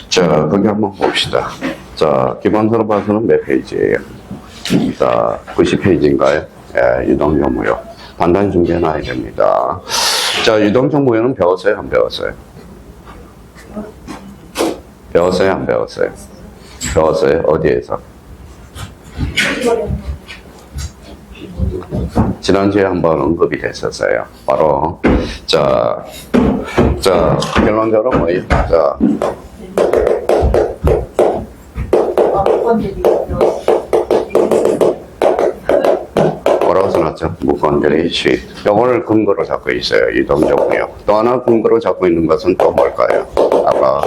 자, 거기 한번 봅시다. 자, 기본서로 봐서는 몇 페이지예요? 자, 90페이지인가요? 예, 유동적 무효. 반드시 준비해놔야 됩니다. 자, 유동적 무효는 배웠어요? 안 배웠어요? 배웠어요? 안 배웠어요? 배웠어요? 어디에서? 지난주에 한번 언급이 됐었어요. 바로, 자, 결론적으로 뭐예요? 자, 뭐라고 써놨죠? 무건들의 수익. 요걸 근거로 잡고 있어요. 유동적 무효. 또 하나 근거로 잡고 있는 것은 또 뭘까요? 아까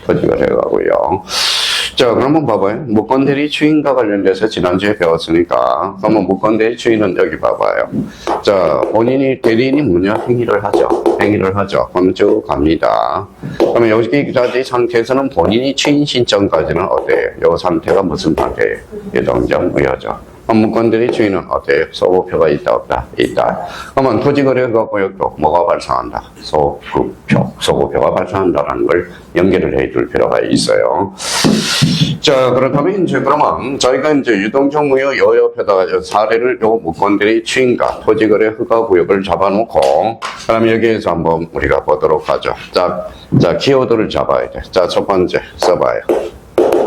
토지가 돼가고요. 자, 그러면 봐봐요. 무건대리 추인과 관련돼서 지난주에 배웠으니까, 그러면 무건대리 추인은 여기 봐봐요. 자, 본인이, 대리인이 뭐냐? 행위를 하죠. 그러면 쭉 갑니다. 그러면 여기까지 상태에서는 본인이 추인 신청까지는 어때요? 이 상태가 무슨 상태예요? 유동적 무효죠. 무건대리 추인은 어때요? 소급표가 있다, 없다? 있다. 그러면 토지거래가 구역도 뭐가 발생한다? 소급표가 발생한다는 걸 연결을 해둘 필요가 있어요. 자, 그렇다면 이제 그러면 저희가 이제 유동적 무효 요 옆에다가 사례를 요 무건대리 추인과 토지거래 허가구역을 잡아놓고, 그럼 여기에서 한번 우리가 보도록 하죠. 자, 키워드를 잡아야 돼. 자, 첫 번째 써봐요.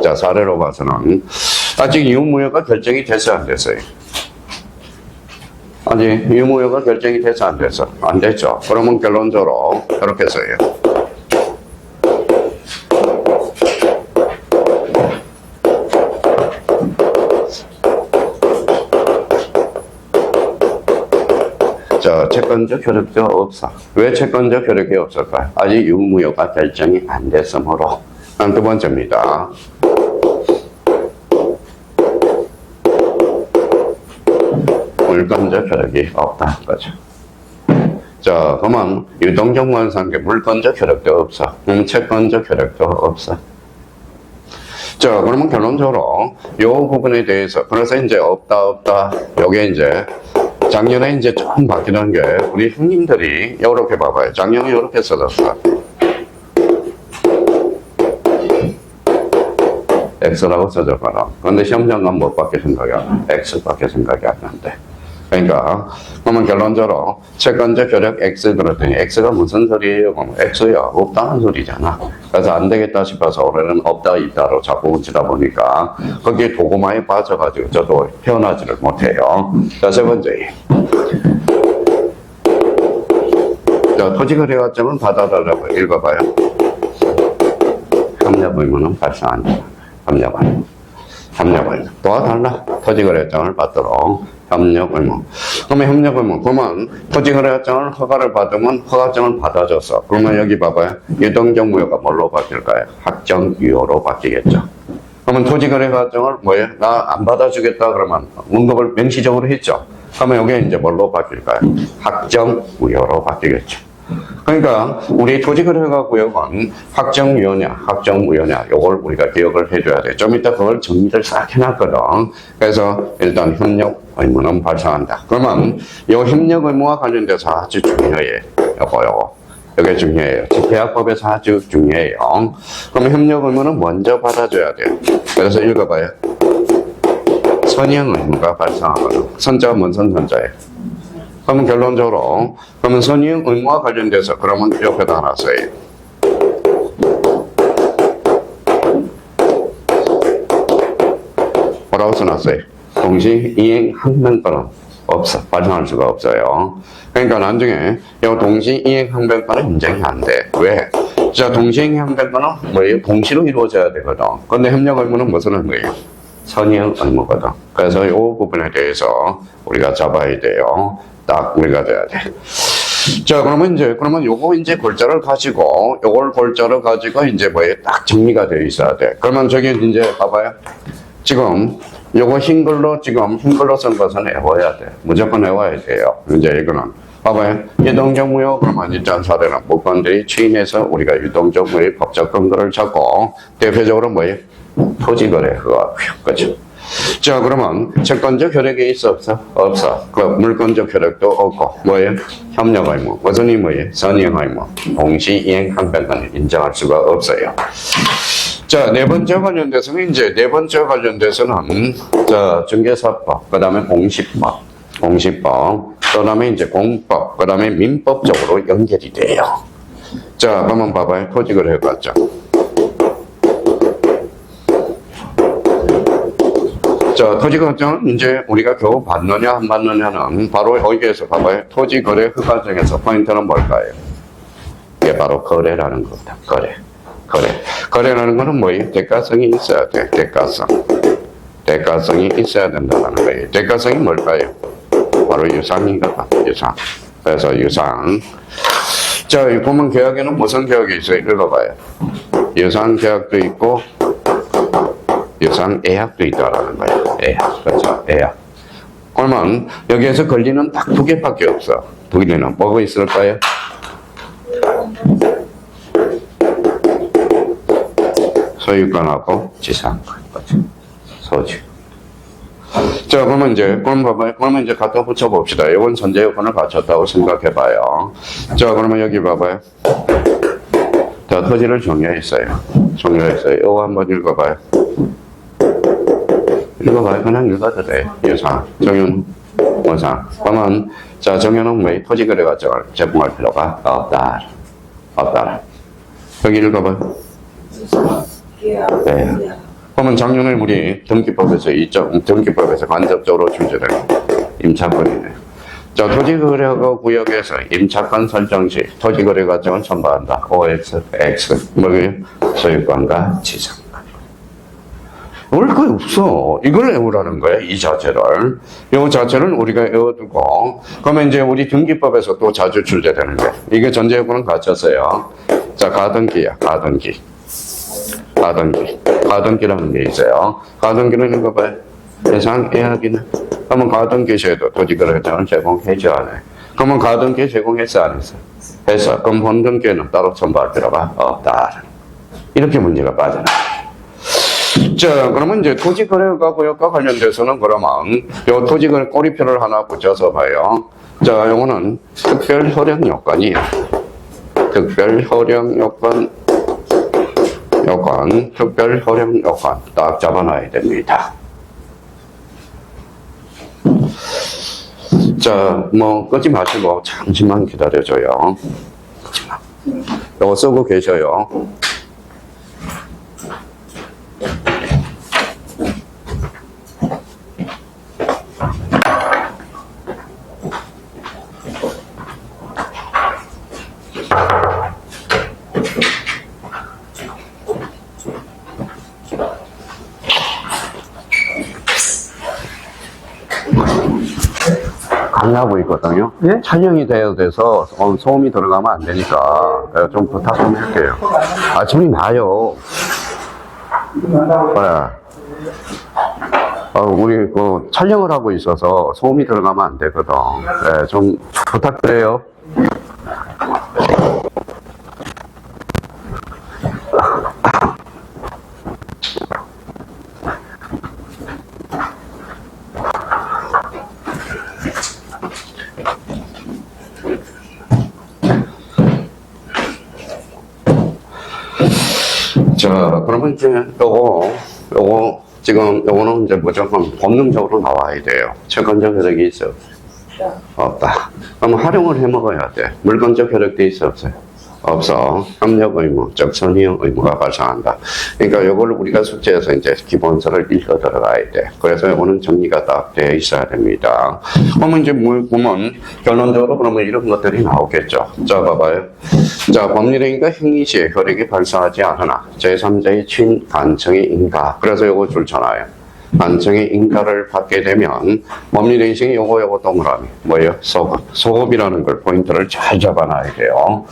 자, 사례로 봐서는 아직 유무효가 결정이 됐어요, 안 됐어요? 아직 유무효가 결정이 됐어, 안 됐어? 안 됐죠. 그러면 결론적으로 이렇게 써요. 자, 채권적 효력도 없어. 왜 채권적 효력이 없을까요? 아직 유무효가 결정이 안 됐으므로. 두 번째입니다. 물건적 효력이 없다. 그죠? 자, 그러면 유동적 무효상계 물건적 효력도 없어. 채권적 효력도 없어. 자, 그러면 결론적으로 이 부분에 대해서, 그래서 이제 없다. 요게 이제 작년에 이제 좀 바뀌는 게, 우리 형님들이 이렇게 봐봐요. 작년에 이렇게 써졌어. X라고 써졌거든. 그런데 시험장관 못 받게 생각이 안 나. X밖에 생각이 안 난대. 그러니까, 그러면 결론적으로 채권적 효력 X 그랬더니 X가 무슨 소리예요? 그럼 X야, 없다는 소리잖아. 그래서 안 되겠다 싶어서 올해는 없다, 있다로 자꾸 붙이다 보니까 거기에 도구마에 빠져가지고 저도 헤어나지를 못해요. 자, 세 번째. 자, 토지거래가점은 받아달라고 읽어봐요. 협력 의무는 발생한다. 협력을 도와달라. 토지거래장을 받도록 협력 의무. 그러면 협력 의무. 그러면 토지거래장을 허가를 받으면 허가장을 받아줬어. 그러면 여기 봐봐요. 유동적 무효가 뭘로 바뀔까요? 확정유효로 바뀌겠죠. 그러면 토지거래장을 뭐예요? 나 안 받아주겠다 그러면 문법을 명시적으로 했죠. 그러면 여기 이제 뭘로 바뀔까요? 확정무효로 바뀌겠죠. 그러니까 우리 토지거래구역은 확정무효냐 요걸 우리가 기억을 해줘야 돼. 좀 이따 그걸 정리를 싹 해놨거든. 그래서 일단 협력 의무는 발생한다. 그러면 이 협력 의무와 관련돼서 아주 중요해요. 요거 이게 중요해요. 계약법에서 아주 중요해요. 그러면 협력 의무는 먼저 받아줘야 돼요. 그래서 읽어봐요. 선행 의무가 발생하거든. 선자가 뭔 선자예요? 그러면 결론적으로, 그러면 선행 의무와 관련돼서, 그러면 옆에다 하나 써요. 뭐라고 써놨어요? 동시 이행 항변권은 없어. 발생할 수가 없어요. 그러니까 나중에 이 동시 이행 항변권은 인정이 안 돼. 왜? 자, 동시 이행 항변권은 뭐예요? 동시로 이루어져야 되거든. 근데 협력 의무는 무슨 의무예요? 선행 의무거든. 그래서 이 부분에 대해서 우리가 잡아야 돼요. 딱 우리가 돼야 돼. 자, 그러면 요거 이제 골자를 가지고, 요걸 골자를 가지고 이제 뭐에 딱 정리가 되어 있어야 돼. 그러면 저기 이제 봐봐요. 지금 요거 흰 글로 쓴 것은 외워야 돼. 무조건 외워야 돼요. 이제 이거는 봐봐요. 유동적 무효 그러면 일단 사례는 무건들이 추인해서 우리가 유동적 무효의 법적 근거를 찾고 대표적으로 뭐예요? 토지거래 그거 그렇죠. 자, 그러면 채권적 효력이 있어, 없어? 없어. 그 물권적 효력도 없고, 뭐예요? 협력 의무. 무슨 의무예요? 선의행 의무. 동시 이행 항변권을 인정할 수가 없어요. 자, 네 번째 관련돼서는 이제, 네 번째 관련돼서는, 자, 중개사법, 그 다음에 공시법, 그 다음에 이제 공법, 그 다음에 민법적으로 연결이 돼요. 자, 한번 봐봐요. 토직을 해봤죠. 자, 토지거래증은 이제 우리가 겨우 받느냐 안 받느냐는 바로 여기에서 봐봐요. 토지거래 허가증에서 포인트는 뭘까요? 이게 바로 거래라는 겁니다. 거래라는 거는 뭐예요? 대가성이 있어야 돼. 대가성이 있어야 된다는 거예요. 대가성이 뭘까요? 바로 유상이거든. 유상. 그래서 유상. 자, 여기 보면 계약에는 무슨 계약이 있어요? 읽어봐요. 유상 계약도 있고 유상 애약도 있다라는 거예요. 애약. 그렇죠. 애약. 그러면 여기에서 권리는 딱 두 개밖에 없어. 두 개는 뭐가 있을까요? 소유권하고 지상권. 그렇죠. 소지. 자, 그러면 이제, 그러면 이제 갖다 붙여봅시다. 이건 전제 요건을 갖췄다고 생각해봐요. 자, 그러면 여기 봐봐요. 자, 토지를 정의했어요. 이거 한번 읽어봐요. 그냥 읽어도 돼. 유상, 정연, 원상. 그러면, 자, 정연은 왜 토지거래가정을 제공할 필요가 없다. 여기 읽어봐요. 네. 그러면 작년에 우리 등기법에서 간접적으로 출제된 임차권이네. 자, 토지거래허가 구역에서 임차권 설정 시 토지거래가정을 첨부한다. OX, X, 뭐예요? 소유권과 지상권. 외울 거 없어. 이걸 외우라는 거야, 이 자체를. 이 자체를 우리가 외워두고, 그러면 이제 우리 등기법에서 또 자주 출제되는 게, 이게 전제요건은 갖췄어요. 자, 가등기라는 게 있어요. 가등기는 이거 봐요. 해상 예약이네. 그러면 가등기 시에도 토지거래장을 제공해줘 안 해. 그러면 가등기 제공했어 안 했어? 했어. 그럼 본등기는 따로 첨부할 필요가 없다. 이렇게 문제가 빠져나가요. 자, 그러면 이제 토지거래가 구역과 관련돼서는 그러면 요 토지거래 꼬리표를 하나 붙여서 봐요. 자, 요거는 특별효력 요건이에요. 특별효력 요건 딱 잡아놔야 됩니다. 자, 뭐 끄지 마시고 잠시만 기다려줘요. 요거 쓰고 계셔요. 강의하고 있거든요. 예? 촬영이 되어 돼서 소음이 들어가면 안 되니까 좀 부탁 좀 할게요. 소리 나요. 그래. 우리 촬영을 하고 있어서 소음이 들어가면 안 되거든. 네, 좀 부탁드려요. 자, 그러면 이제 요거는 이제 무조건 본능적으로 나와야 돼요. 채권적 효력이 있어? 없다. 그럼 활용을 해 먹어야 돼. 물건적 효력도 있어? 없어요? 없어. 협력 의무, 즉 선의형 의무가 발생한다. 그러니까 요걸 우리가 숙제에서 이제 기본서를 읽어 들어가야 돼. 그래서 요거는 정리가 딱 되어 있어야 됩니다. 그러면 이제 보면 결론적으로 그러면 이런 것들이 나오겠죠. 자, 봐봐요. 자, 법률행위가 행위 시에 효력이 발생하지 않으나 제3자의 친 간청의 인가. 그래서 요거 줄쳐놔요. 간청의 인가를 받게 되면 법률행위 요거 동그라미 뭐예요? 소급이라는 걸 포인트를 잘 잡아놔야 돼요.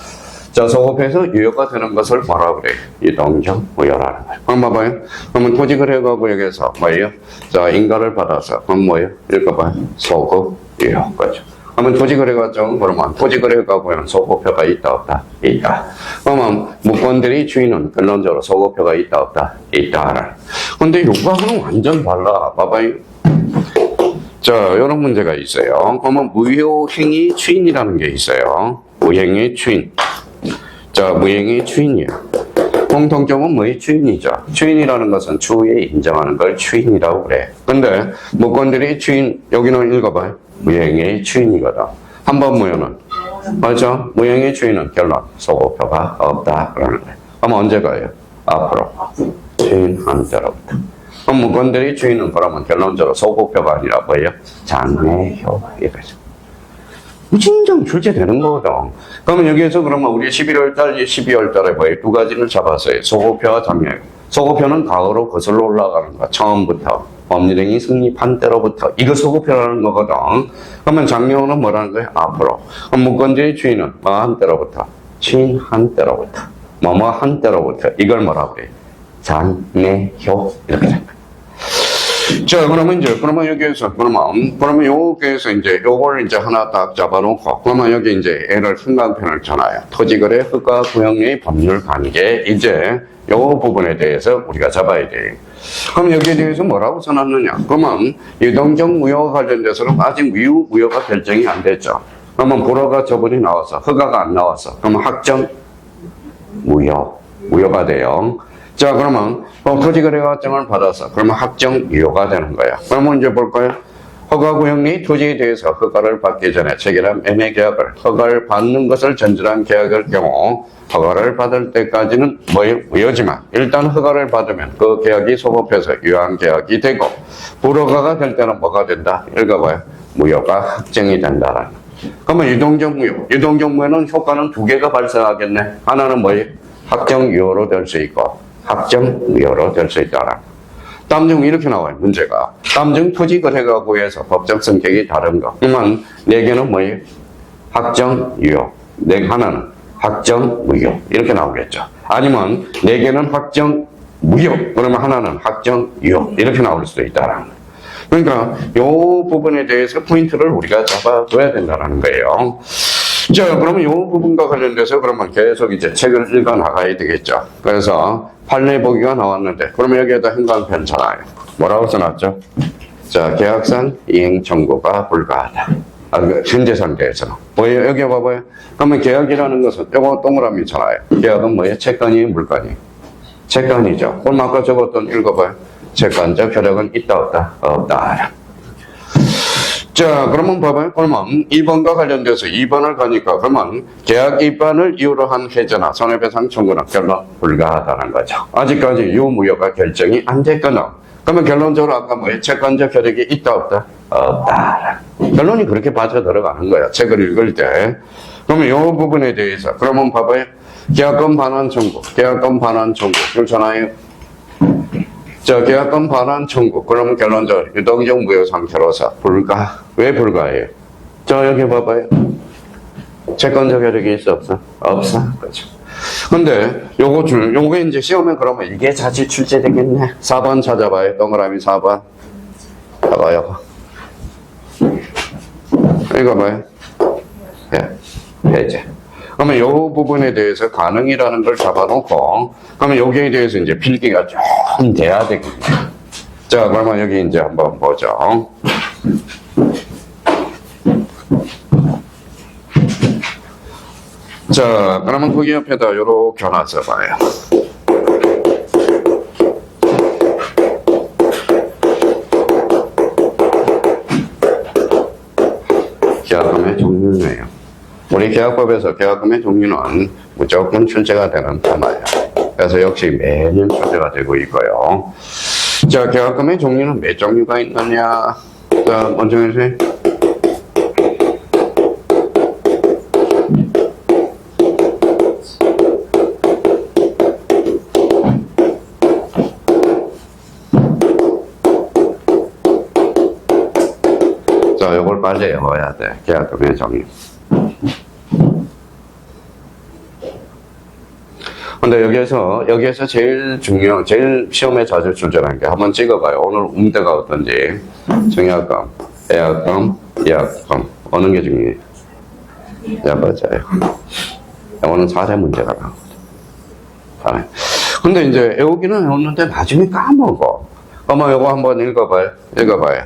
자, 소급해서 유효가 되는 것을 뭐라 그래요? 이동경 무효라는 거예요. 그럼 봐봐요. 그러면 토지거래가구역에서 뭐예요? 자, 인가를 받아서 그럼 뭐예요? 읽어봐요. 소급 유효. 그렇죠. 그러면 토지거래가정 그러면 토지거래가구역은 소급표가 있다 없다? 있다. 그러면 무권들이 주인은 결론적으로 소급표가 있다 없다? 있다. 근데 요거하고는 완전 달라. 봐봐요. 자, 이런 문제가 있어요. 그러면 무효행위 추인이라는 게 있어요. 무행의 추인. 자, 무행의 추인이야. 공통점은 뭐의 추인이죠. 추인이라는 것은 추후에 인정하는 걸 추인이라고 그래. 근데 무건들이 추인, 여기는 읽어봐요. 무행의 추인이거든. 한번 무효는 맞죠? 무행의 추인은 결론 소고표가 없다 그러는 거예요. 그럼 언제 가요? 앞으로 추인한 때로부터. 그럼 무건들이 추인은 그러면 결론적으로 소고표가 아니라 뭐예요? 장래효 이거죠. 진정 출제되는 거거든. 그러면 여기에서 그러면 우리 11월달, 12월달에 뭐예요? 두 가지를 잡았어요. 소고표와 장래효. 소고표는 과거로 거슬러 올라가는 거. 처음부터 법률행위 승립한 때로부터 이거 소고표라는 거거든. 그러면 장래효는 뭐라는 거예요? 앞으로. 그럼 무건들이 추인은 뭐 한 때로부터 추인한 때로부터 뭐뭐 한 때로부터 이걸 뭐라고 그래요? 장래효 이렇게 됩니다. 자, 그러면 여기에서, 그러면 여기에서 이제 요걸 이제 하나 딱 잡아놓고, 그러면 여기 이제 L을 순간편을 쳐놔요. 토지거래 허가 구역의 법률 관계, 이제 요 부분에 대해서 우리가 잡아야 돼. 그럼 여기에 대해서 뭐라고 써놨느냐? 그러면 유동적 무효와 관련돼서는 아직 무효가 결정이 안 됐죠. 그러면 불허가 처분이 나와서, 허가가 안 나왔어. 그러면 확정 무효가 돼요. 자, 그러면 토지거래가증을 받아서 그러면 확정 유효가 되는 거야. 그러면 이제 볼까요? 허가구역 내 토지에 대해서 허가를 받기 전에 체결한 매매계약을 허가를 받는 것을 전제한 계약일 경우 허가를 받을 때까지는 무효지만 일단 허가를 받으면 그 계약이 소급해서 유효한 계약이 되고 불허가가 될 때는 뭐가 된다? 읽어봐요. 무효가 확정이 된다라는. 그러면 유동적 무효는 효과는 두 개가 발생하겠네. 하나는 뭐예요? 확정 유효로 될 수 있고 확정 무효로 될 수 있다라. 다음 중 이렇게 나와요. 문제가. 다음 중 토지거래가 구에서 법적 성격이 다른 거. 그러면 네 개는 뭐예요? 확정 유효. 하나는 확정 무효. 이렇게 나오겠죠. 아니면 네 개는 확정 무효. 그러면 하나는 확정 유효. 이렇게 나올 수도 있다라는 거예요. 그러니까 이 부분에 대해서 포인트를 우리가 잡아둬야 된다는 거예요. 자, 그러면 이 부분과 관련돼서 그러면 계속 이제 책을 읽어 나가야 되겠죠. 그래서 판례 보기가 나왔는데, 그러면 여기에다 행간편 쳐놔요. 뭐라고 써놨죠? 자, 계약상 이행 청구가 불가하다. 현재 상태에서는. 뭐예요? 여기 봐봐요. 그러면 계약이라는 것은, 요거 동그라미 쳐놔요. 계약은 뭐예요? 채권이 물건이. 채권이죠. 그럼 아까 적었던 읽어봐요. 채권적 효력은 있다, 없다? 없다. 자, 그러면 봐봐요. 그러면 2번과 관련돼서 2번을 가니까 그러면 계약 입반을 이유로 한 해제나 손해배상 청구는 결론 불가하다는 거죠. 아직까지 유무효가 결정이 안 됐거든. 그러면 결론적으로 아까 뭐예요? 채권적 효력이 있다, 없다? 없다. 결론이 그렇게 빠져 들어가는 거야. 책을 읽을 때. 그러면 이 부분에 대해서 그러면 봐봐요. 계약금 반환 청구. 그렇잖아요. 자, 계약금 반환 청구. 그러면 결론적으로 유동적 무효 상태로서 불가. 왜 불가해요? 자, 여기 봐봐요. 채권적 효력이 있어, 없어? 없어. 그렇죠. 근데 요게 이제 시험에 그러면 이게 자칫 출제되겠네. 4번 찾아봐요. 동그라미 4번. 봐봐요. 이거 봐요. 해제. 그러면 요 부분에 대해서 가능이라는 걸 잡아놓고, 그러면 여기에 대해서 이제 필기가 좀 돼야 되겠네. 자, 그러면 여기 이제 한번 보죠. 자, 그러면 거기 옆에다 요렇게 하나 써봐요. 계약금의 종류네요. 우리 계약법에서 계약금의 종류는 무조건 출제가 되는 테마예요. 그래서 역시 매년 출제가 되고 있고요. 자, 계약금의 종류는 몇 종류가 있느냐? 자, 먼저 해주세요. 자, 요걸 빨리 외워야 돼. 계약금의 종류. 근데 여기에서 제일 시험에 자주 출제하는 게 한번 찍어봐요. 오늘 음대가 어떤지. 증여금, 예약금, 예약금. 어느 게 중요해요? 네, 맞아요. 오늘 4세 문제가 나오거든. 근데 이제 외우기는 외웠는데 나중에 까먹어. 어머, 요거 한번 읽어봐요. 읽어봐요.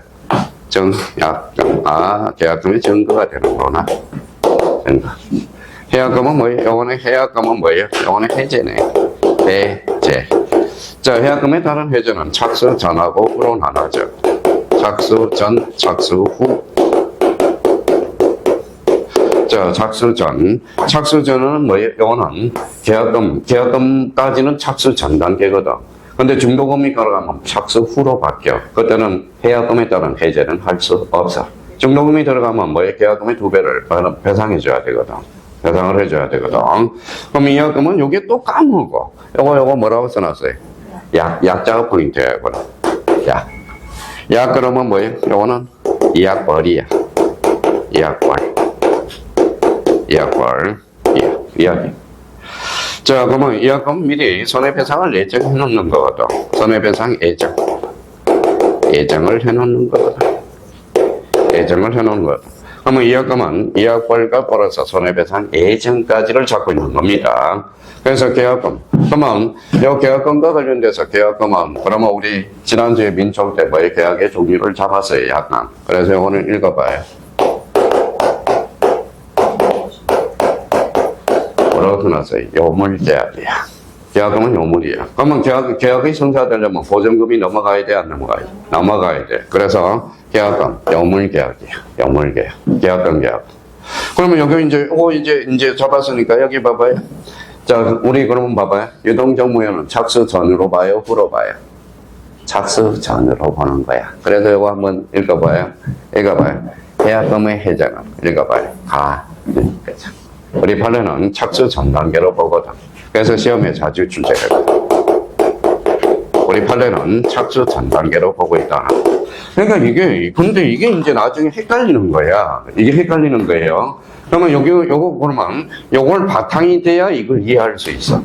정약금. 아, 계약금이 증거가 되는구나. 증거. 해약금은 뭐예요? 요거는 해약금은 뭐예요? 요거는 해제네. 해제. 자, 해약금에 따른 해제는 착수 전하고 후로 나눠져. 착수 전, 착수 후. 자, 착수 전. 착수 전은 뭐예요? 요거는 계약금까지는 착수 전 단계거든. 근데 중도금이 들어가면 착수 후로 바뀌어. 그때는 해약금에 따른 해제는 할 수 없어. 중도금이 들어가면 뭐예요? 계약금의 2배를 배상해줘야 되거든. 배상을 해줘야 되거든. 그럼 이 약금은 요게 또 까먹어. 요거 뭐라고 써놨어요? 약자가 포인트야, 이거는. 약 그러면 뭐예요? 요거는 이약벌이야. 이약벌. 이야기. 자, 그러면 이 약금 미리 손해배상을 예정해 놓는 거거든. 손해배상 예정을 해 놓는 거거든. 예정을 해 놓는 거거든. 그러면 이 약금은 이약벌과 벌어서 손해배상 예정까지를 잡고 있는 겁니다. 그래서 계약금. 그러면 이 계약금과 관련돼서 계약금은 그러면 우리 지난주에 민총 때 뭐의 계약의 종류를 잡았어요. 약간. 그래서 오늘 읽어봐요. 뭐라고 써놨어요? 요물계약이야. 계약금은 요물이야. 그러면 계약이 성사되려면 보증금이 넘어가야 돼, 안 넘어가야 돼? 넘어가야 돼. 그래서 계약금, 요물계약이야. 요물계약. 계약금 계약. 그러면 여기 이제 잡았으니까 여기 봐봐요. 자, 우리 그러면 봐봐요. 유동정무효는 착수 전으로 봐요, 후로 봐요? 착수 전으로 보는 거야. 그래서 이거 한번 읽어봐요. 계약금의 해제는 읽어봐요. 그렇죠. 우리 판례는 착수 전 단계로 보거든. 그래서 시험에 자주 출제되거든. 우리 판례는 착수 전 단계로 보고 있다. 그러니까 근데 이게 이제 나중에 헷갈리는 거야. 이게 헷갈리는 거예요. 그러면 요거 그러면 요걸 바탕이 돼야 이걸 이해할 수 있어.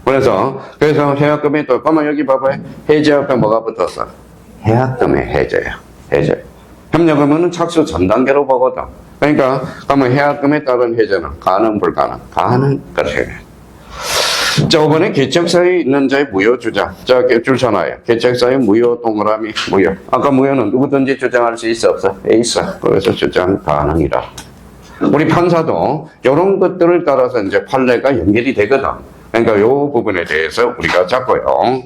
그래서 해약금에 또, 그러면 여기 봐봐요. 해제 앞에 뭐가 붙었어? 해약금의 해제야. 해제. 협력금은 착수 전 단계로 보거든. 그러니까, 그러면 해약금에 따른 해제는 가능, 불가능? 가능, 그렇지. 자, 5번에 계책사에 있는 자의 무효 주장. 자, 줄쳐놔요. 계책사의 무효 동그라미, 무효. 아까 무효는 누구든지 주장할 수 있어, 없어? 있어. 그래서 주장 가능이라. 우리 판사도 이런 것들을 따라서 이제 판례가 연결이 되거든. 그러니까 요 부분에 대해서 우리가 잡고요.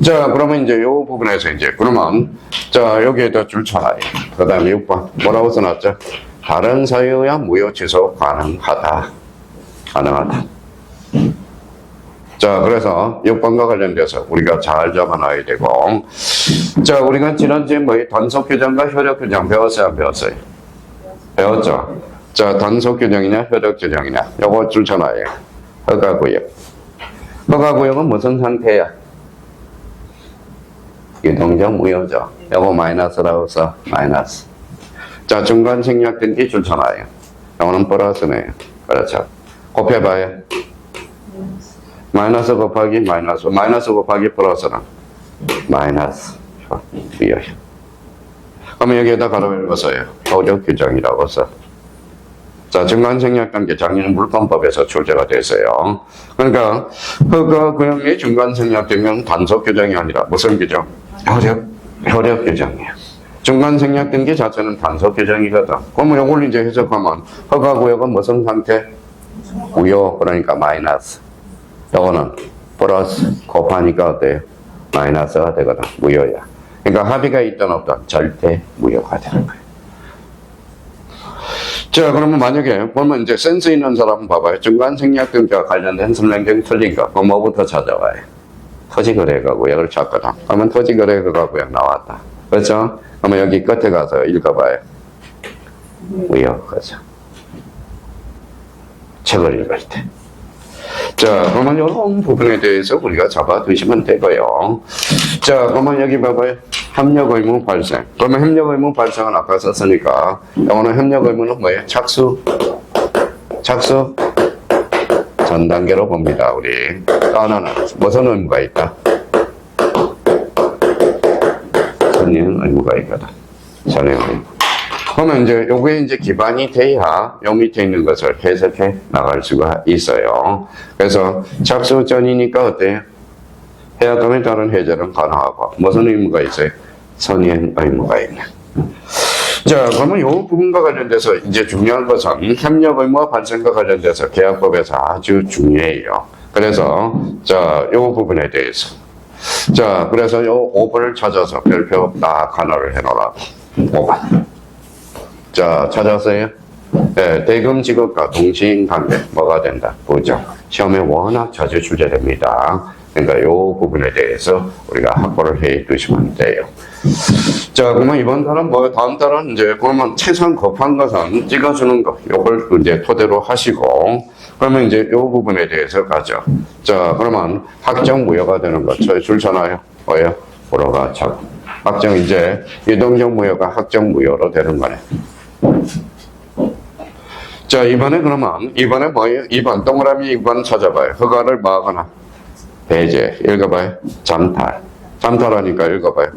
자, 그러면 이제 요 부분에서 그러면, 자, 여기에다 줄쳐놔요. 그 다음에 6번. 뭐라고 써놨죠? 다른 사유야 무효 취소 가능하다. 자, 그래서 6번과 관련돼서 우리가 잘 잡아놔야 되고. 자, 우리가 지난주에 단속 규정과 효력 규정 배웠어요, 안 배웠어요? 배웠죠? 자, 단속 규정이냐, 효력 규정이냐. 요거 줄쳐놔요. 허가구역. 허가구역은 무슨 상태야? 유동적 무효죠. 요거 마이너스라고 써. 마이너스. 자, 중간 생략된게 줄쳐놔요. 요거는 플러스네요. 그렇죠. 곱해봐요. 마이너스 곱하기 마이너스. 마이너스 곱하기 플러스는 마이너스. 무효. 그러면 여기에다 가로 읽어서요. 효력 규정이라고 써. 자, 중간생략관계 작년 물권법에서 출제가 됐어요. 그러니까 허가구역이 중간생략되면 단속 규정이 아니라 무슨 규정? 효력 규정이야. 중간생략된 자체는 단속 규정이거든. 그러면 이걸 이제 해석하면 허가구역은 무슨 상태? 무효. 그러니까 마이너스. 이거는 플러스 곱하니까 어때요? 마이너스가 되거든. 무효야. 그러니까 합의가 있든 없든 절대 무효가 되는 거예요. 자, 그러면 만약에 보면 이제 센스 있는 사람 봐봐요. 중간생략등과 관련된 설명적이 틀린 거. 그럼 뭐부터 찾아와요? 토지거래가 구역을 찾거든. 그러면 토지거래가 구역 나왔다. 그렇죠? 그러면 여기 끝에 가서 읽어봐요. 무효. 그렇죠? 책을 읽을 때. 자, 그러면 이런 부분에 대해서 우리가 잡아두시면 되고요. 자, 그러면 여기 봐봐요. 협력 의무 발생. 그러면 협력 의무 발생은 아까 썼으니까, 이거는 협력 의무는 뭐예요? 착수 전 단계로 봅니다, 우리. 하나는 무슨 의무가 있다? 선행 의무가 있거든. 선행 의무. 그러면 요게 기반이 돼야 요 밑에 있는 것을 해석해 나갈 수가 있어요. 그래서 착수 전이니까 어때요? 해약금에 따른 해제는 가능하고 무슨 의무가 있어요? 선의행 의무가 있네. 자, 그러면 이 부분과 관련돼서 이제 중요한 것은 협력 의무와 발생과 관련돼서 계약법에서 아주 중요해요. 그래서 자, 이 부분에 대해서 자, 그래서 요 5번을 찾아서 별표 딱 하나를 해놓으라고. 5번. 자, 찾았어요? 네, 대금 지급과 동시인 관계 뭐가 된다? 부정. 시험에 워낙 자주 출제됩니다. 그러니까 이 부분에 대해서 우리가 확보를 해 두시면 돼요. 자, 그러면 이번 달은 다음 달은 이제 그러면 최소한 급한 것은 찍어주는 거, 요걸 이제 토대로 하시고, 그러면 이제 요 부분에 대해서 가죠. 자, 그러면 확정 무효가 되는 거, 저희 줄잖아요. 뭐예요? 보러가 차고. 확정 이제 유동적 무효가 확정 무효로 되는 거네. 자, 이번에 그러면, 이번에 뭐예요? 2번, 동그라미 2번 찾아봐요. 허가를 막거나, 배제. 읽어봐요. 잠탈. 잠탈하니까 읽어봐요.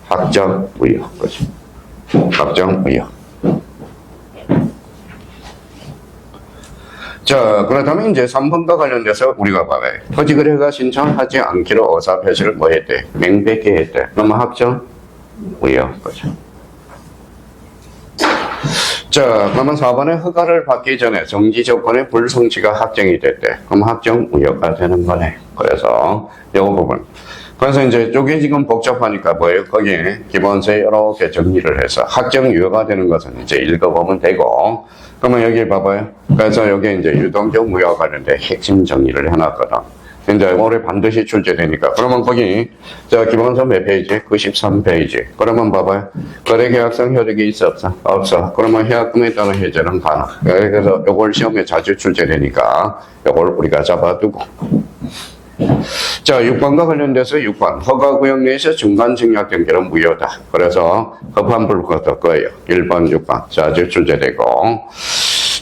확정 무효. 그렇죠. 확정 무효. 자, 그렇다면 이제 3번과 관련돼서 우리가 봐요. 토지거래가 신청하지 않기로 의사 표시를 뭐 했대? 명백히 했대. 그러면 확정 무효. 그렇죠. 자, 그러면 4번에 허가를 받기 전에 정지 조건의 불성취가 확정이 됐대. 그럼 확정 무효가 되는 거네. 그래서 이 부분. 그래서 이제 이게 지금 복잡하니까 뭐예요? 거기에 기본서에 이렇게 정리를 해서 확정 유효가 되는 것은 이제 읽어보면 되고, 그러면 여기 봐봐요. 그래서 여기 이제 유동적 무효와 관련된 핵심 정리를 해놨거든. 이제 올해 반드시 출제되니까. 그러면 거기, 자, 기본서 몇 페이지? 93페이지. 그러면 봐봐요. 거래계약상 효력이 있어, 없어? 없어. 그러면 해약금에 따른 해제는 가능. 그래서 요걸 시험에 자주 출제되니까 요걸 우리가 잡아두고. 자, 6번과 관련돼서 6번. 허가구역 내에서 중간 증약 경계는 무효다. 그래서 급한 불구가 될 거예요. 1번, 6번. 자주 출제되고.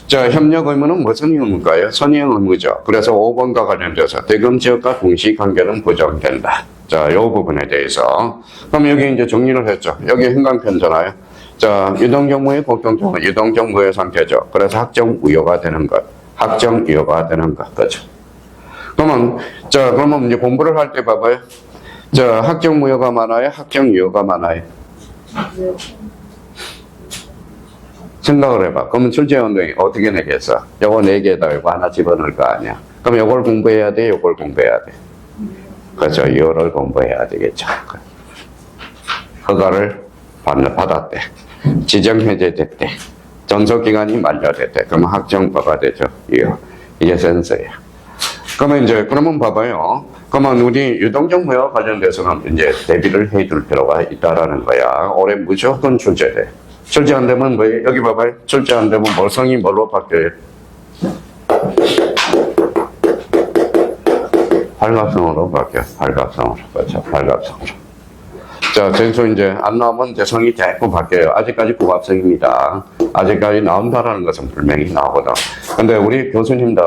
자, 협력 의무는 무슨 의무인가요? 선의행 의무죠. 그래서 5번과 관련돼서 대금 지역과 동시 관계는 부정된다. 자, 요 부분에 대해서. 그럼 여기 이제 정리를 했죠. 여기 행간편잖아요. 자, 유동경무의 공통점은 유동경무의 상태죠. 그래서 확정 무효가 되는 것. 확정 유효가 되는 것. 그렇죠. 그러면, 자, 그러면 이제 공부를 할 때 봐봐요. 자, 확정 무효가 많아요? 확정 유효가 많아요? 생각을 해봐. 그러면 출제운동이 어떻게 내겠어? 요거 4개에다 이거 하나 집어넣을 거 아니야. 그럼 요걸 공부해야 돼? 요걸 공부해야 돼? 그렇죠. 요를 공부해야 되겠죠. 허가를 받았대. 지정해제됐대. 전속기간이 만료됐대. 그러면 확정과가 되죠. 이게 센서예요. 그러면 이제, 그러면 봐봐요. 그러면 우리 유동적 무효와 관련돼서는 이제 대비를 해둘 필요가 있다라는 거야. 올해 무조건 출제돼. 출제 안 되면 뭐예요? 여기 봐봐요. 출제 안 되면 mor성이 뭘로 바뀌어요? 발갑성으로 바뀌어요. 발갑성으로. 그렇죠. 발갑성으로. 자, 전수 이제 안 나오면 이제 성이 자꾸 바뀌어요. 아직까지 국합성입니다. 아직까지 나온다라는 것은 분명히 나오거든. 근데 우리 교수님들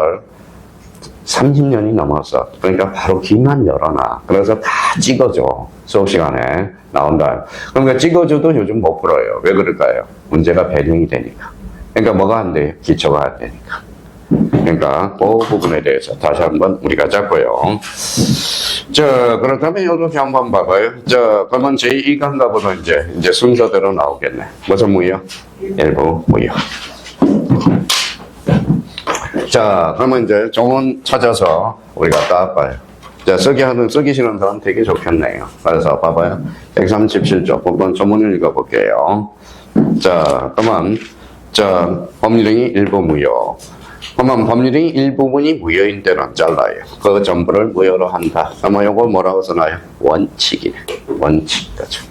30년이 넘었어. 그러니까 바로 귀만 열어놔. 그래서 다 찍어줘. 수업 시간에 나온다. 그러니까 찍어줘도 요즘 못 풀어요. 왜 그럴까요? 문제가 변형이 되니까. 그러니까 뭐가 안 돼요? 기초가 안 되니까. 그러니까 그 부분에 대해서 다시 한번 우리가 잡고요. 자, 그렇다면 이렇게 한번 봐봐요. 자, 그러면 제2강가보다 이제 순서대로 나오겠네. 무슨 무효? 일부 무효. 자, 그러면 이제 조문 찾아서 우리가 딱 봐요. 자, 쓰기 싫은 사람 되게 좋겠네요. 그래서 봐봐요. 137조. 한번 조문을 읽어볼게요. 자, 그러면, 자, 법률행위 일부 무효. 그러면 법률행위 일부분이 무효인 때는 잘라요. 그 전부를 무효로 한다. 그러면 이걸 뭐라고 써놔요? 원칙이네. 원칙. 그렇죠.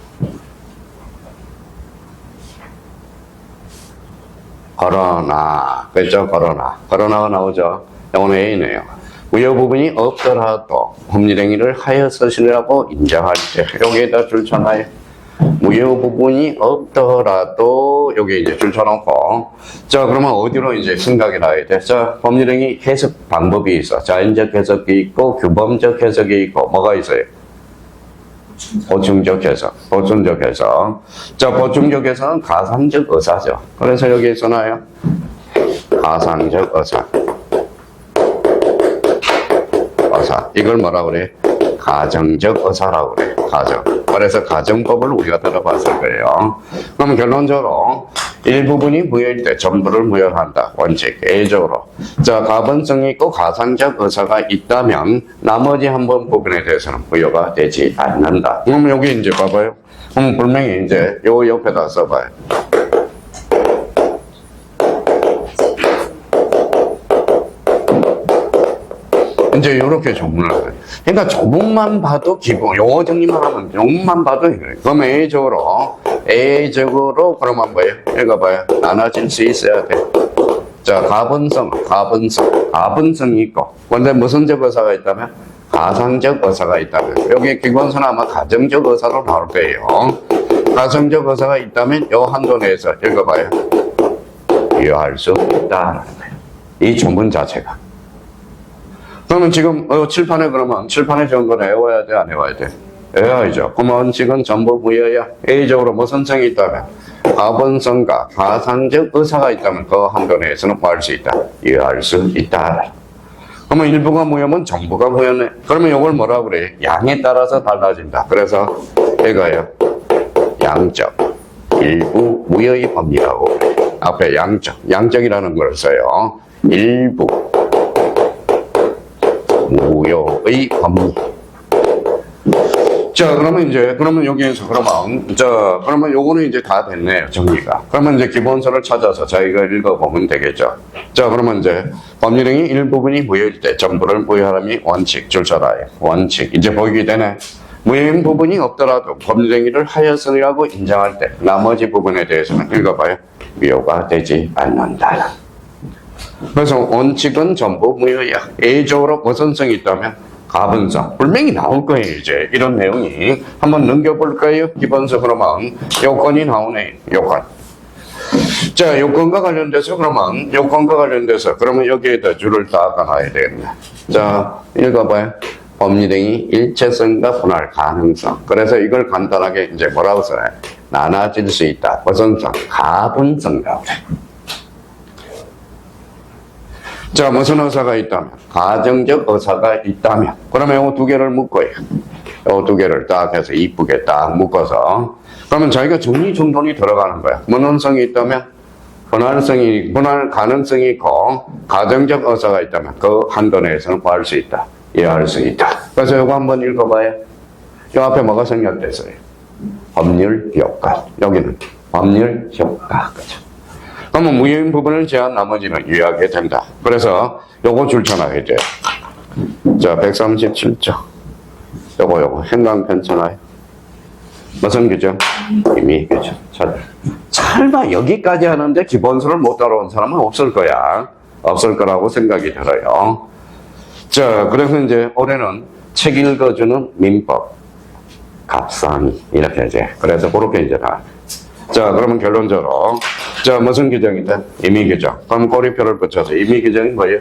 그렇죠? 거러나가 나오죠. 이건 A네요. 무효 부분이 없더라도 법률행위를 하였으시라고 인정할 때 여기에다 줄 쳐놔요. 무효 부분이 없더라도 여기 이제 줄 쳐놓고, 자, 그러면 어디로 이제 생각이 나야 돼? 자, 법률행위 해석 방법이 있어. 자연적 해석이 있고 규범적 해석이 있고 뭐가 있어요? 보충적 해석. 자, 보충적 해석은 가상적 의사죠. 그래서 여기에 써놔요. 가상적 의사. 이걸 뭐라 그래? 가정적 의사라고 그래. 가정. 그래서 가정법을 우리가 들어봤을 거예요. 그럼 결론적으로 일부분이 무효일 때 전부를 무효한다. 원칙. A적으로. 자, 가분성이 있고 가상적 의사가 있다면 나머지 한 번 부분에 대해서는 무효가 되지 않는다. 그럼 여기 이제 봐봐요. 그럼 분명히 이제 요 옆에다 써봐요. 이제 이렇게 조문을 해요. 그러니까 조문만 봐도 기본, 용어 정리만 하면 조문만 봐도 그래. 그럼 A적으로 그러면 뭐예요? 읽어봐요. 나눠질 수 있어야 돼. 자, 가분성이 있고. 근데 무슨적 의사가 있다면? 가상적 의사가 있다면. 여기 기본서는 아마 가정적 의사로 나올 거예요. 가정적 의사가 있다면 요 한도 내에서 읽어봐요. 유효할 수 있다라는 거예요. 이 조문 자체가. 그러면 지금 칠판에 그러면 칠판에 적은 건 외워야 돼, 안 외워야 돼? 외워야죠. 그러면 원칙은 전부 무효야. A적으로 무슨 성이 있다면 가분성과 가상적 의사가 있다면 그 한도 내에서는 뭐 할 수 있다? 유효할 수 있다. 그러면 일부가 무효면 전부가 무효네. 그러면 이걸 뭐라 그래? 양에 따라서 달라진다. 그래서 이거예요. 양적 일부 무효의 법리라고 그래. 앞에 양적이라는 걸 써요. 일부 무효의 법리. 자, 그러면 여기에서 그러면 요거는 이제 다 됐네요, 정리가. 그러면 이제 기본서를 찾아서 저희가 읽어보면 되겠죠. 자, 그러면 이제 법률행위 일부분이 무효일 때 전부를 무효하람이 원칙, 줄쳐라요. 원칙. 이제 보이게 되네. 무효인 부분이 없더라도 법률행위를 하였으리라고 인정할 때 나머지 부분에 대해서는 읽어봐요. 무효가 되지 않는다. 그래서 원칙은 전부 무효야. A적으로 무슨 성이 있다면 가분성. 분명히 나올 거예요, 이제. 이런 내용이. 한번 넘겨볼까요? 기본서 그러면 요건이 나오네, 요건. 자, 요건과 관련돼서 그러면 여기에다 줄을 딱 놔야 되겠네. 자, 읽어봐요. 법률행위 일체성과 분할 가능성. 그래서 이걸 간단하게 이제 뭐라고 써요? 나눠질 수 있다. 무슨 성? 가분성이라고 그래. 자, 무슨 의사가 있다면? 가정적 의사가 있다면. 그러면 이 두 개를 묶어요. 이 두 개를 딱 해서 이쁘게 딱 묶어서. 그러면 자기가 정리정돈이 들어가는 거야. 문헌성이 있다면? 분할 가능성이 있고, 가정적 의사가 있다면 그 한도 내에서는 뭐 할 수 있다? 이해할 수 있다. 그래서 이거 한번 읽어봐요. 이 앞에 뭐가 생략됐어요? 법률 효과. 여기는 법률 효과. 그죠? 그러면 무효인 부분을 제한 나머지는 유효하게 된다. 그래서 요거 줄쳐놔야 돼요. 자, 137조. 요거 행강 편찮아요. 무슨 규정? 이미 규정. 설마 여기까지 하는데 기본서를 못 따라온 사람은 없을 거야. 없을 거라고 생각이 들어요. 자, 그래서 이제 올해는 책 읽어주는 민법, 갑상이 이렇게 이제. 그래서 그렇게 이제 다. 자, 그러면 결론적으로. 자, 무슨 규정이다? 임의 규정. 그럼 꼬리표를 붙여서 임의 규정이 뭐예요?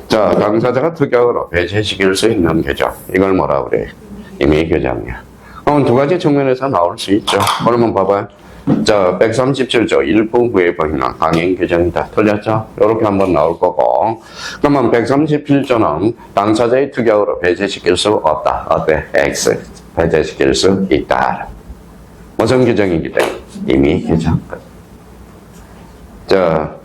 자, 당사자가 특약으로 배제시킬 수 있는 규정. 이걸 뭐라 그래? 임의 규정이야. 그럼 두 가지 측면에서 나올 수 있죠. 그러면 봐봐요. 자, 137조 일부 무효 범위는 강행 규정이다. 틀렸죠? 이렇게 한번 나올 거고. 그러면 137조는 당사자의 특약으로 배제시킬 수 없다. 어때? X. 배제시킬 수 있다. 무슨 규정이기 때문에? 임의 규정. 자,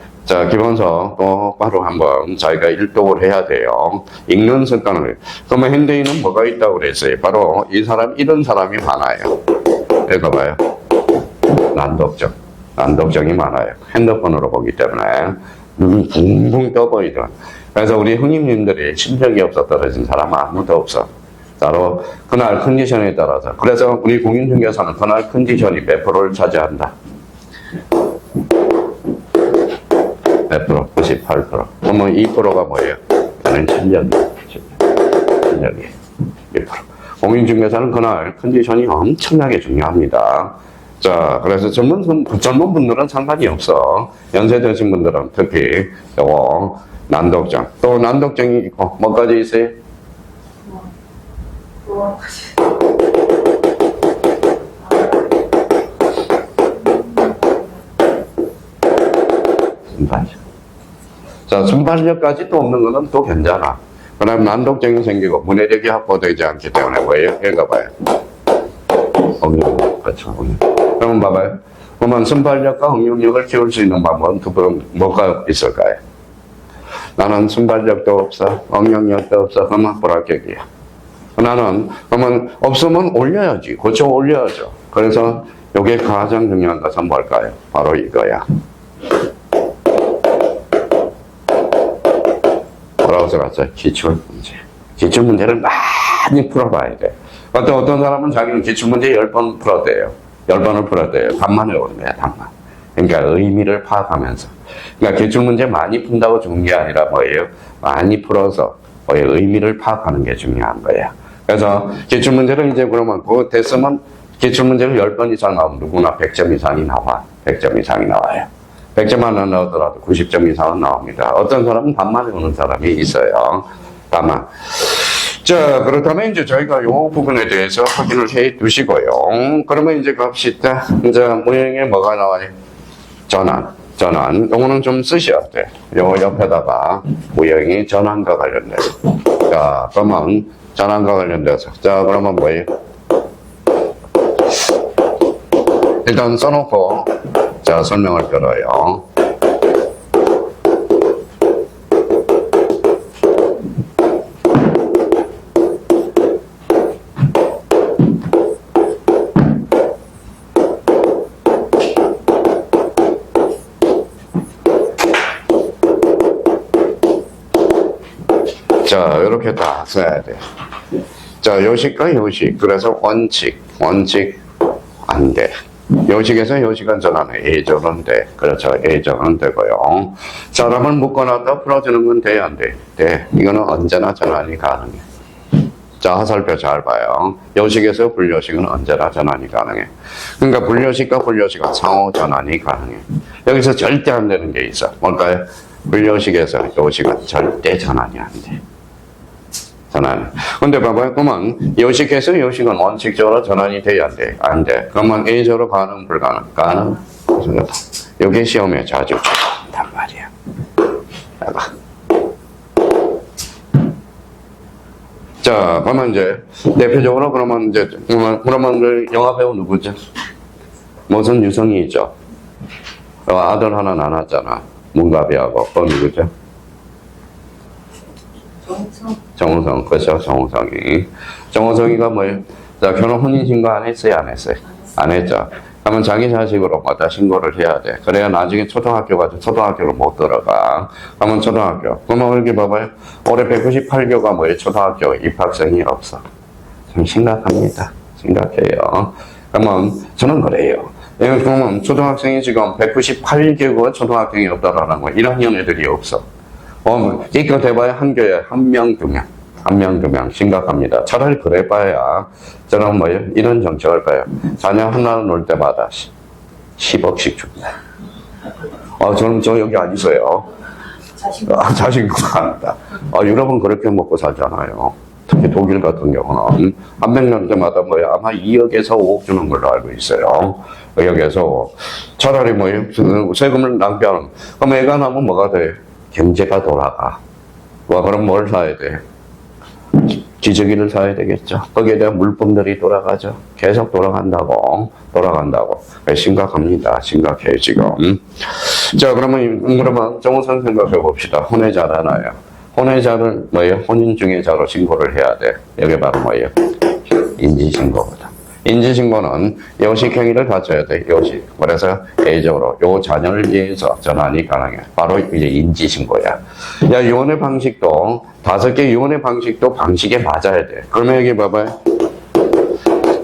기본서 똑바로 한번 저희가 일독을 해야 돼요. 읽는 습관을. 그러면 현대인은 뭐가 있다고 그랬어요? 바로 이런 사람이 많아요. 읽어봐요. 난독증이 많아요. 핸드폰으로 보기 때문에 눈이 붕붕 떠 보이더라. 그래서 우리 형님들이 실력이 없어 떨어진 사람은 아무도 없어. 바로 그날 컨디션에 따라서. 그래서 우리 공인중개사는 그날 컨디션이 몇 프로를 차지한다. 100%, 98%. 그러면 2%가 뭐예요? 나는 실력이에요. 1%. 공인중개사는 그날 컨디션이 엄청나게 중요합니다. 자, 그래서 젊은 분들은 상관이 없어. 연세 드신 분들은 특히 요거 난독증. 또 난독증이 있고 뭐까지 있어요? 순발력. 자, 순발력까지 또 없는 거는 또 괜찮아. 그다음 난독증이 생기고 문해력이 확보되지 않기 때문에 뭐예요? 읽어봐요. 응용력, 그렇죠. 그러면 봐봐요. 그러면 순발력과 응용력을 키울 수 있는 방법은 두 번 뭐가 있을까요? 나는 순발력도 없어, 응용력도 없어. 그러면 불합격이야. 나는 그러면 없으면 올려야지, 고쳐 올려야죠. 그래서 이게 가장 중요한 것은 뭘까요? 바로 이거야. 뭐라고 써봤어요? 기출문제. 기출문제를 많이 풀어봐야 돼. 어떤 사람은 자기는 기출문제 10번 풀었대요. 10번을 풀었대요. 답만 외우는 거야, 답만. 그러니까 의미를 파악하면서. 그러니까 기출문제 많이 푼다고 좋은 게 아니라 뭐예요? 많이 풀어서 의미를 파악하는 게 중요한 거야. 그래서 기출문제를 이제 그러면 그거 됐으면 기출문제를 10번 이상 나오면 누구나 100점 이상이 나와. 100점 이상이 나와요. 100점만 안 나오더라도 90점 이상은 나옵니다. 어떤 사람은 답만 외우는 사람이 있어요. 답만. 자, 그렇다면 이제 저희가 이 부분에 대해서 확인을 해 두시고요. 그러면 이제 갑시다. 이제 모형에 뭐가 나와요? 전환. 요거는 좀 쓰셔야 돼. 요 옆에다가 모형이 전환과 관련돼서. 자, 그러면 전환과 관련돼서. 자, 그러면 뭐예요? 일단 써놓고, 자, 설명을 들어요. 자, 이렇게 다 써야 돼. 자, 요식과 요식. 그래서 원칙 안 돼. 요식에서 요식은 전환해. 예전은 돼. 그렇죠. 예전은 되고요. 사람을 묶어놨다 풀어주는 건 돼, 안 돼? 돼. 이거는 언제나 전환이 가능해. 자, 화살표 잘 봐요. 요식에서 불요식은 언제나 전환이 가능해. 그러니까 불요식과 불요식은 상호 전환이 가능해. 여기서 절대 안 되는 게 있어. 뭘까요? 불요식에서 요식은 절대 전환이 안 돼. 전환. 근데 봐봐요. 그러면 요식에서 요식은 원칙적으로 전환이 돼야 안 돼. 안 돼. 그러면 A적으로 가능, 불가능? 가능? 이게 시험에 자주 출제한단 말이야. 봐봐. 자, 그러면 이제 대표적으로 그러면 그 영화 배우 누구죠? 무슨 유성이 있죠? 아들 하나 낳았잖아. 문가비하고. 그거 누구죠? 정우성, 그렇죠. 정우성이가 뭐예요? 자, 결혼 혼인신고 안 했어요? 안 했어요? 안 했죠. 그러면 자기 자식으로 뭐다 신고를 해야 돼. 그래야 나중에 초등학교 가서 초등학교로 못 들어가. 그러면 초등학교. 그러면 여기 봐봐요. 올해 198교가 뭐예요? 초등학교 입학생이 없어. 좀 심각합니다. 심각해요. 그러면 저는 그래요. 그러면 초등학생이 지금 198교가 초등학생이 없다라는 거 1학년 애들이 없어. 이거 돼봐야 한 교에 한 명, 두 명 심각합니다. 차라리 그래봐야 저는 뭐예요? 이런 정책을 봐요. 자녀 하나 놓을 때마다 10억씩 줍니다. 저는 여기 안 있어요. 자신감 합니다. 유럽은 그렇게 먹고 살잖아요. 특히 독일 같은 경우는 한 명 놓을 때마다 뭐예요? 아마 2억에서 5억 주는 걸로 알고 있어요. 여기에서 차라리 뭐예요? 세금을 낭비하는. 그럼 애가 나면 뭐가 돼? 경제가 돌아가. 그럼 뭘 사야 돼? 기저귀를 사야 되겠죠. 거기에 대한 물품들이 돌아가죠. 계속 돌아간다고. 심각합니다. 심각해요, 지금. 자, 그러면 정우선 생각해 봅시다. 혼외자잖아요. 혼외자를 뭐예요? 혼인중개자로 신고를 해야 돼. 여기 바로 뭐예요? 인지신고거든. 인지신고는 요식행위를 갖춰야 돼. 요식. 그래서 A적으로 요 자녀를 위해서 전환이 가능해. 바로 이제 인지신고야. 야, 이혼의 방식도 5개 이혼의 방식도 방식에 맞아야 돼. 그러면 여기 봐봐요.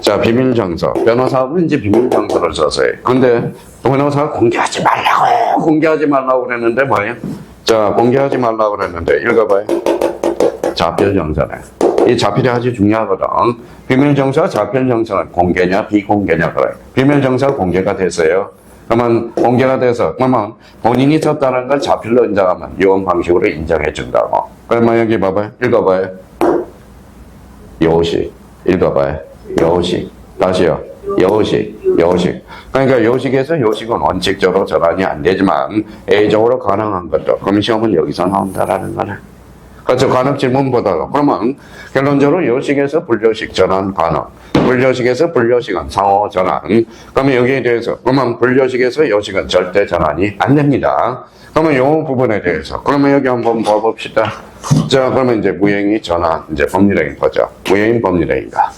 자, 비밀정서. 변호사는 이제 비밀정서를 썼어요. 근데 변호사가 공개하지 말라고 그랬는데 뭐예요? 자, 공개하지 말라고 그랬는데 읽어봐요. 자필정서네. 이 자필이 아주 중요하거든. 비밀정서, 자필정서는 공개냐, 비공개냐, 그래. 비밀정서가 공개가 됐어요. 그러면 공개가 돼서, 그러면 본인이 썼다는 걸 자필로 인정하면 이혼 방식으로 인정해준다고. 그러면 여기 봐봐요. 읽어봐요. 요식. 읽어봐요. 요식. 다시요. 요식. 요식. 그러니까 요식에서 요식은 원칙적으로 전환이 안 되지만 A적으로 가능한 것도. 그럼 시험은 여기서 나온다라는 거네. 그렇죠. 간접 질문보다도. 그러면 결론적으로 요식에서 불요식 전환 가능. 불요식에서 불요식은 상호 전환. 그러면 여기에 대해서, 그러면 불요식에서 요식은 절대 전환이 안 됩니다. 그러면 요 부분에 대해서. 그러면 여기 한번 봐봅시다. 자, 그러면 이제 무행이 전환, 이제 법률행위인 거죠. 무행인 법률행위가.